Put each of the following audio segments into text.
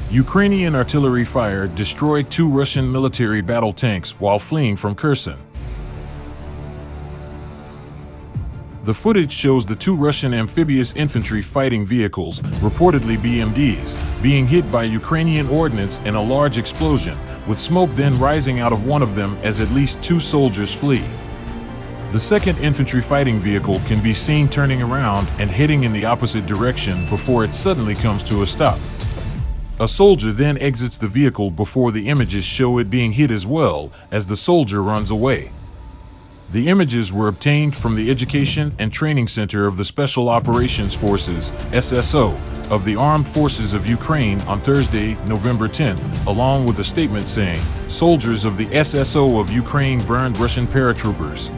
Ukrainian artillery fire destroyed 2 Russian military battle tanks while fleeing from Kherson. The footage shows the 2 Russian amphibious infantry fighting vehicles, reportedly BMDs, being hit by Ukrainian ordnance in a large explosion, with smoke then rising out of one of them as at least 2 soldiers flee. The second infantry fighting vehicle can be seen turning around and heading in the opposite direction before it suddenly comes to a stop. A soldier then exits the vehicle before the images show it being hit as well as the soldier runs away. The images were obtained from the Education and Training Center of the Special Operations Forces, SSO, of the Armed Forces of Ukraine on Thursday, November 10th, along with a statement saying, "Soldiers of the SSO of Ukraine burned Russian paratroopers."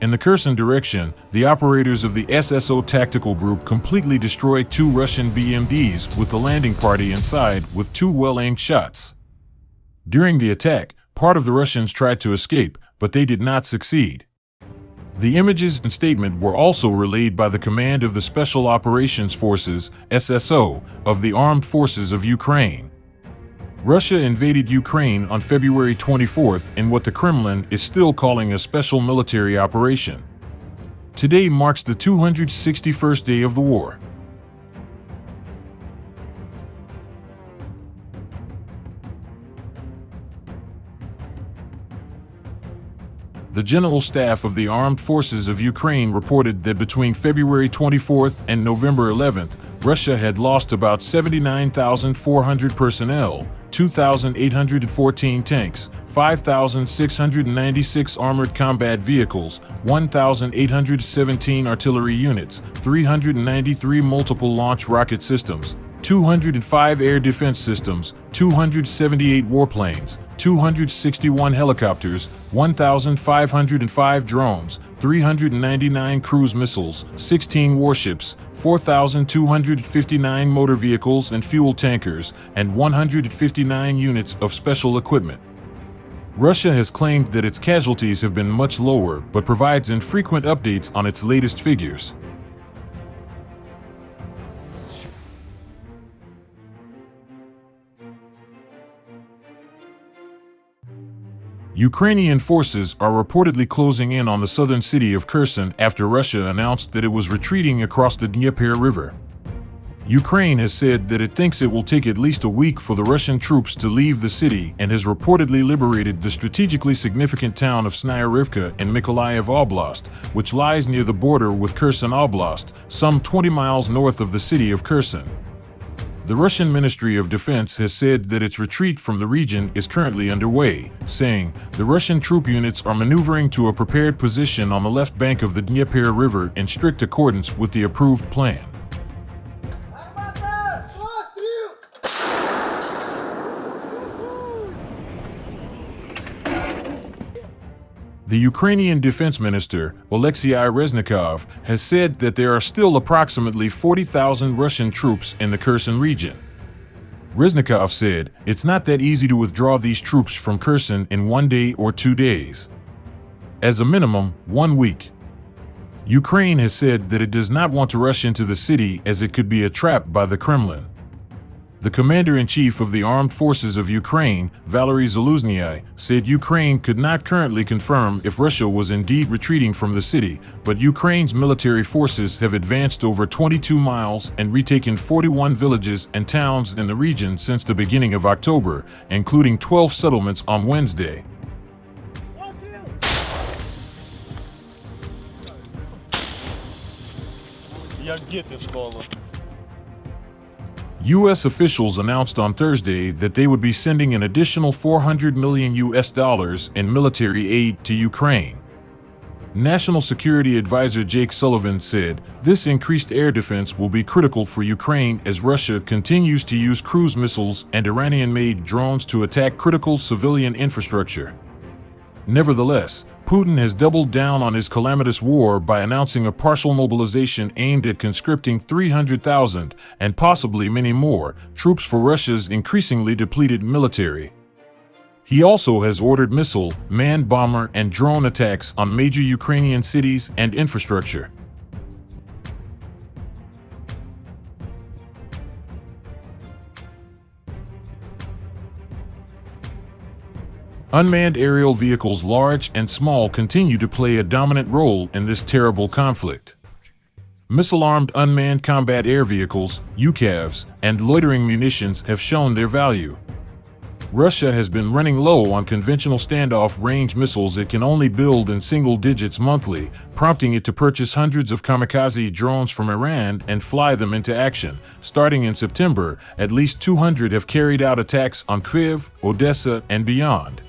In the Kherson direction, the operators of the SSO tactical group completely destroyed 2 Russian BMDs with the landing party inside with 2 well-aimed shots. During the attack, part of the Russians tried to escape, but they did not succeed. The images and statement were also relayed by the Command of the Special Operations Forces, SSO, of the Armed Forces of Ukraine. Russia invaded Ukraine on February 24th in what the Kremlin is still calling a special military operation. Today marks the 261st day of the war. The General Staff of the Armed Forces of Ukraine reported that between February 24th and November 11th, Russia had lost about 79,400 personnel, 2,814 tanks, 5,696 armored combat vehicles, 1,817 artillery units, 393 multiple launch rocket systems, 205 air defense systems, 278 warplanes, 261 helicopters, 1,505 drones, 399 cruise missiles, 16 warships, 4,259 motor vehicles and fuel tankers, and 159 units of special equipment. Russia has claimed that its casualties have been much lower, but provides infrequent updates on its latest figures. Ukrainian forces are reportedly closing in on the southern city of Kherson after Russia announced that it was retreating across the Dnieper River. Ukraine has said that it thinks it will take at least a week for the Russian troops to leave the city and has reportedly liberated the strategically significant town of Snayarivka in Mykolaiv Oblast, which lies near the border with Kherson Oblast, some 20 miles north of the city of Kherson. The Russian Ministry of Defense has said that its retreat from the region is currently underway, saying, "The Russian troop units are maneuvering to a prepared position on the left bank of the Dnieper River in strict accordance with the approved plan." The Ukrainian Defense Minister, Oleksiy Reznikov, has said that there are still approximately 40,000 Russian troops in the Kherson region. Reznikov said, "It's not that easy to withdraw these troops from Kherson in 1 day or 2 days. As a minimum, 1 week." Ukraine has said that it does not want to rush into the city as it could be a trap by the Kremlin. The Commander-in-Chief of the Armed Forces of Ukraine, Valery Zaluzhnyi, said Ukraine could not currently confirm if Russia was indeed retreating from the city, but Ukraine's military forces have advanced over 22 miles and retaken 41 villages and towns in the region since the beginning of October, including 12 settlements on Wednesday. U.S. officials announced on Thursday that they would be sending an additional $400 million in military aid to Ukraine. National Security Advisor Jake Sullivan said, "This increased air defense will be critical for Ukraine as Russia continues to use cruise missiles and Iranian-made drones to attack critical civilian infrastructure." Nevertheless, Putin has doubled down on his calamitous war by announcing a partial mobilization aimed at conscripting 300,000, and possibly many more, troops for Russia's increasingly depleted military. He also has ordered missile, manned bomber, and drone attacks on major Ukrainian cities and infrastructure. Unmanned aerial vehicles, large and small, continue to play a dominant role in this terrible conflict. Missile-armed unmanned combat air vehicles, UCAVs, and loitering munitions have shown their value. Russia has been running low on conventional standoff range missiles it can only build in single digits monthly, prompting it to purchase hundreds of kamikaze drones from Iran and fly them into action. Starting in September, at least 200 have carried out attacks on Kyiv, Odessa, and beyond.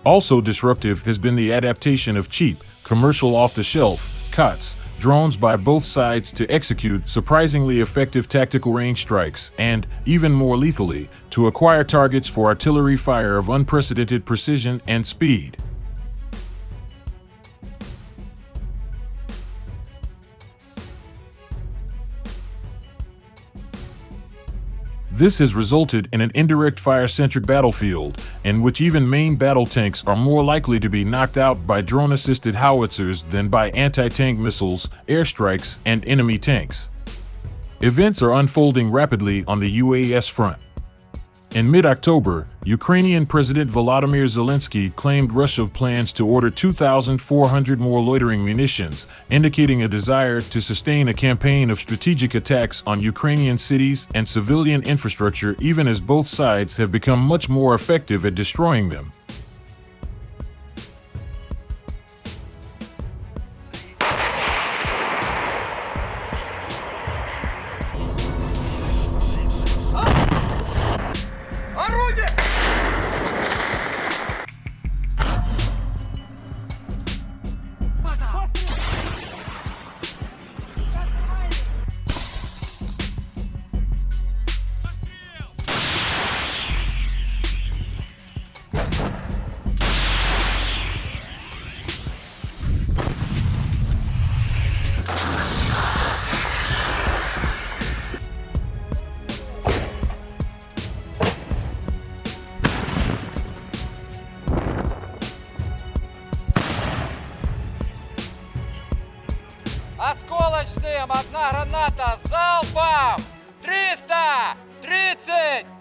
Also disruptive has been the adaptation of cheap, commercial off-the-shelf, COTS, drones by both sides to execute surprisingly effective tactical range strikes and, even more lethally, to acquire targets for artillery fire of unprecedented precision and speed. This has resulted in an indirect fire-centric battlefield, in which even main battle tanks are more likely to be knocked out by drone-assisted howitzers than by anti-tank missiles, airstrikes, and enemy tanks. Events are unfolding rapidly on the UAS front. In mid-October, Ukrainian President Volodymyr Zelensky claimed Russia plans to order 2,400 more loitering munitions, indicating a desire to sustain a campaign of strategic attacks on Ukrainian cities and civilian infrastructure, even as both sides have become much more effective at destroying them. Осколочным! Одна граната! Залпом! 330!